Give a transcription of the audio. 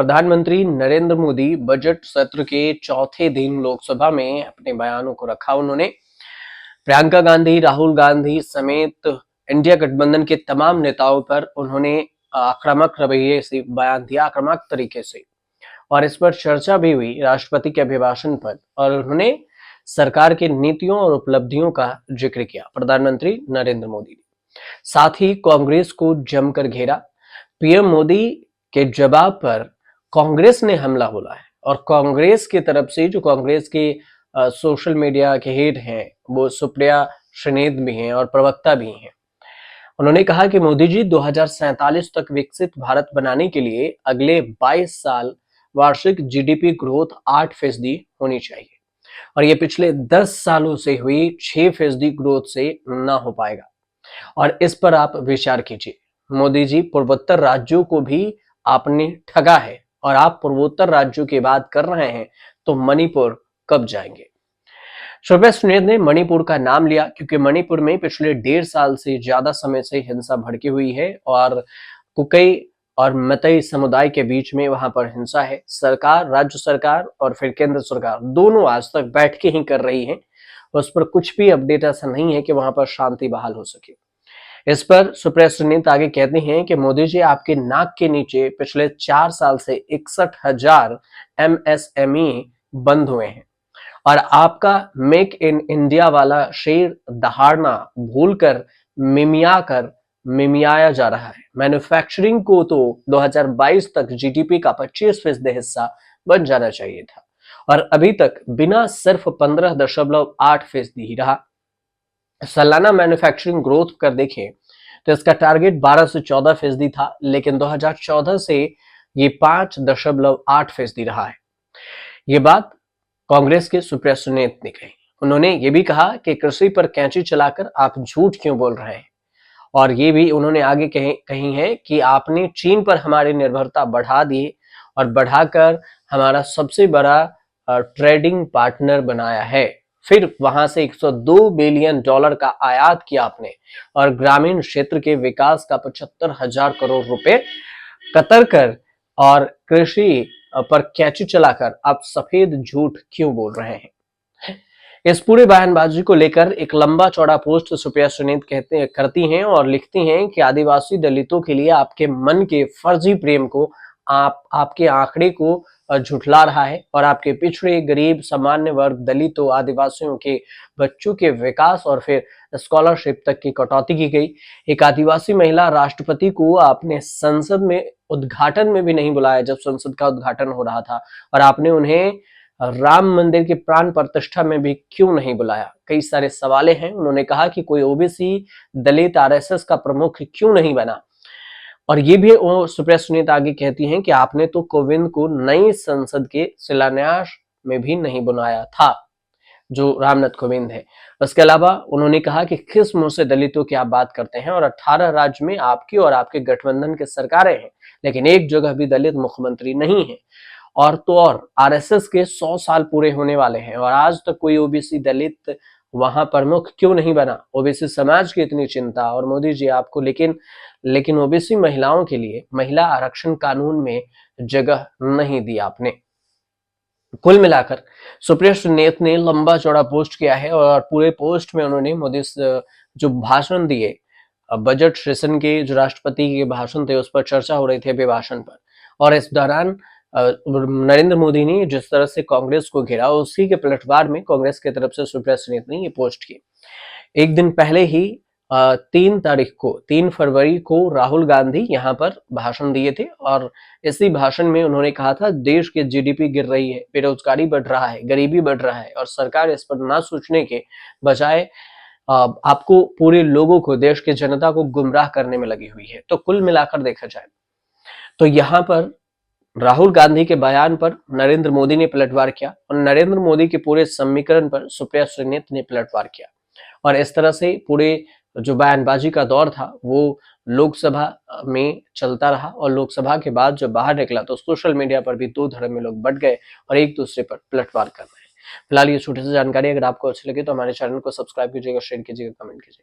प्रधानमंत्री नरेंद्र मोदी बजट सत्र के चौथे दिन लोकसभा में अपने बयानों को रखा। उन्होंने प्रियंका गांधी, राहुल गांधी समेत इंडिया गठबंधन के तमाम नेताओं पर उन्होंने आक्रामक रवैये से बयान दिया, आक्रामक तरीके से, और इस पर चर्चा भी हुई राष्ट्रपति के अभिभाषण पर, और उन्होंने सरकार के नीतियों और उपलब्धियों का जिक्र किया प्रधानमंत्री नरेंद्र मोदी ने। साथ ही कांग्रेस को जमकर घेरा। पीएम मोदी के जवाब पर कांग्रेस ने हमला बोला है, और कांग्रेस की तरफ से जो कांग्रेस के सोशल मीडिया के हेड हैं वो सुप्रिया श्रीनेत भी हैं और प्रवक्ता भी हैं। उन्होंने कहा कि मोदी जी 2047 तक विकसित भारत बनाने के लिए अगले 22 साल वार्षिक जीडीपी ग्रोथ 8% होनी चाहिए, और ये पिछले 10 सालों से हुई 6% ग्रोथ से ना हो पाएगा, और इस पर आप विचार कीजिए। मोदी जी, पूर्वोत्तर राज्यों को भी आपने ठगा है, और आप पूर्वोत्तर राज्यों की बात कर रहे हैं तो मणिपुर कब जाएंगे? सुप्रिया श्रीनेत ने मणिपुर का नाम लिया क्योंकि मणिपुर में पिछले 1.5 साल से ज्यादा समय से हिंसा भड़की हुई है, और कुकई और मतई समुदाय के बीच में वहां पर हिंसा है। सरकार, राज्य सरकार और फिर केंद्र सरकार दोनों आज तक बैठकें ही कर रही हैं, उस पर कुछ भी अपडेट ऐसा नहीं है कि वहां पर शांति बहाल हो सके। इस पर सुप्रिया श्रीनेत आगे कहते हैं कि मोदी जी, आपके नाक के नीचे पिछले 4 साल से 61,000 MSME बंद हुए हैं, और आपका मेक इन इंडिया वाला शेर दहाड़ना भूलकर मिमियाया जा रहा है। मैन्युफैक्चरिंग को तो 2022 तक जीडीपी का 25% हिस्सा बन जाना चाहिए था, और अभी तक बिना सिर्फ 15.8% ही रहा। सालाना मैन्युफैक्चरिंग ग्रोथ कर देखें तो इसका टारगेट 12 से 14% था, लेकिन 2014 से ये 5.8% रहा है। ये बात कांग्रेस के सुप्रिया श्रीनेत ने कही। उन्होंने ये भी कहा कि कृषि पर कैंची चलाकर आप झूठ क्यों बोल रहे हैं, और ये भी उन्होंने आगे कही है कि आपने चीन पर हमारी निर्भरता बढ़ा दी और बढ़ाकर हमारा सबसे बड़ा ट्रेडिंग पार्टनर बनाया है। फिर वहां से $102 बिलियन का आयात किया आपने, और ग्रामीण क्षेत्र के विकास का 75,000 करोड़ रुपए कतर कर और कृषि पर कैंची चलाकर आप सफेद झूठ क्यों बोल रहे हैं? इस पूरे बयानबाजी को लेकर एक लंबा चौड़ा पोस्ट सुप्रिया श्रीनेत करती हैं और लिखती हैं कि आदिवासी दलितों के लिए आपके मन के फर्जी प्रेम को आपके आंकड़े को झुठला रहा है, और आपके पिछड़े, गरीब, सामान्य वर्ग, दलितों, आदिवासियों के बच्चों के विकास और फिर स्कॉलरशिप तक की कटौती की गई। एक आदिवासी महिला राष्ट्रपति को आपने संसद में उद्घाटन में भी नहीं बुलाया जब संसद का उद्घाटन हो रहा था, और आपने उन्हें राम मंदिर की प्राण प्रतिष्ठा में भी क्यों नहीं बुलाया? कई सारे सवाले हैं। उन्होंने कहा कि कोई ओबीसी दलित आरएसएस का प्रमुख क्यों नहीं बना, और ये भी सुप्रिया श्रीनेत आगे कहती हैं कि आपने तो कोविंद को नई संसद के शिलान्यास में भी नहीं बुलाया था, जो रामनाथ कोविंद है। उसके अलावा उन्होंने कहा कि किस मुंह से दलितों की आप बात करते हैं, और 18 राज्य में आपकी और आपके गठबंधन के सरकारें हैं, लेकिन एक जगह भी दलित मुख्यमंत्री नहीं है। और तो और आरएसएस के 100 साल पूरे होने वाले हैं, और आज तक कोई ओबीसी दलित वहां प्रमुख क्यों नहीं बना? ओबीसी समाज की इतनी चिंता, और मोदी जी आपको लेकिन ओबीसी महिलाओं के लिए महिला आरक्षण कानून में जगह नहीं दी आपने। कुल मिलाकर सुप्रिया श्रीनेत ने लंबा चौड़ा पोस्ट किया है, और पूरे पोस्ट में उन्होंने मोदी जो भाषण दिए, बजट सेशन के जो राष्ट्रपति के भाषण थे उस पर चर्चा हो रही थी अभिभाषण पर, और इस दौरान नरेंद्र मोदी ने जिस तरह से कांग्रेस को घेरा, उसी के पलटवार में कांग्रेस की तरफ से सुप्रिया श्रीनेत ने ये पोस्ट की। एक दिन पहले ही 3 फरवरी को राहुल गांधी यहाँ पर भाषण दिए थे, और इसी भाषण में उन्होंने कहा था देश की जीडीपी गिर रही है, बेरोजगारी बढ़ रहा है, गरीबी बढ़ रहा है, और सरकार इस पर ना सोचने के बजाय आपको पूरे लोगों को, देश की जनता को गुमराह करने में लगी हुई है। तो कुल मिलाकर देखा जाए तो यहाँ पर राहुल गांधी के बयान पर नरेंद्र मोदी ने पलटवार किया, और नरेंद्र मोदी के पूरे समीकरण पर सुप्रिया श्रीनेत ने पलटवार किया, और इस तरह से पूरे जो बयानबाजी का दौर था वो लोकसभा में चलता रहा, और लोकसभा के बाद जब बाहर निकला तो सोशल मीडिया पर भी दो धड़े में लोग बट गए और एक दूसरे पर पलटवार कर रहे हैं। फिलहाल ये छोटी सी जानकारी, अगर आपको अच्छी लगे तो हमारे चैनल को सब्सक्राइब कीजिएगा, शेयर कीजिएगा, कमेंट कीजिएगा।